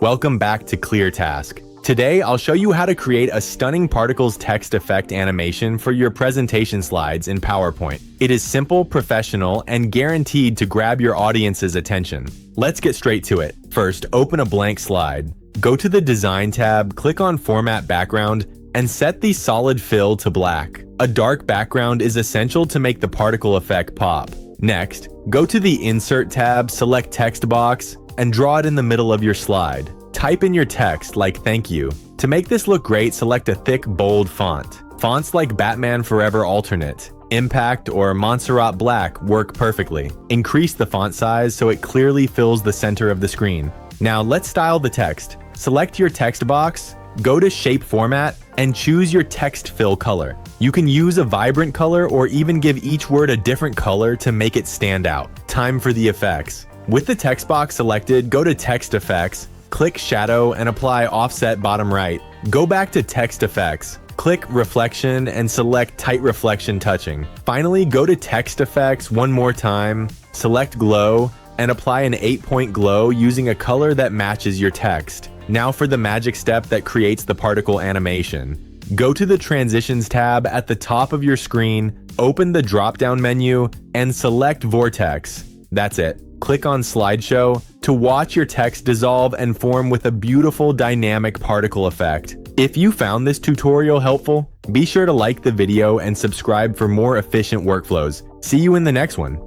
Welcome back to ClearTask. Today, I'll show you how to create a stunning particles text effect animation for your presentation slides in PowerPoint. It is simple, professional, and guaranteed to grab your audience's attention. Let's get straight to it. First, open a blank slide. Go to the Design tab, click on Format Background, and set the solid fill to black. A dark background is essential to make the particle effect pop. Next, go to the Insert tab, select Text Box, and draw it in the middle of your slide. Type in your text like "Thank you." To make this look great, select a thick, bold font. Fonts like Batman Forever Alternate, Impact, or Montserrat Black work perfectly. Increase the font size so it clearly fills the center of the screen. Now let's style the text. Select your text box, go to Shape Format, and choose your text fill color. You can use a vibrant color or even give each word a different color to make it stand out. Time for the effects. With the text box selected, go to Text Effects, click Shadow and apply Offset bottom right. Go back to Text Effects, click Reflection and select Tight Reflection Touching. Finally, go to Text Effects one more time, select Glow, and apply an 8-point glow using a color that matches your text. Now for the magic step that creates the particle animation. Go to the Transitions tab at the top of your screen, open the drop-down menu, and select Vortex. That's it. Click on Slideshow to watch your text dissolve and form with a beautiful dynamic particle effect. If you found this tutorial helpful, be sure to like the video and subscribe for more efficient workflows. See you in the next one.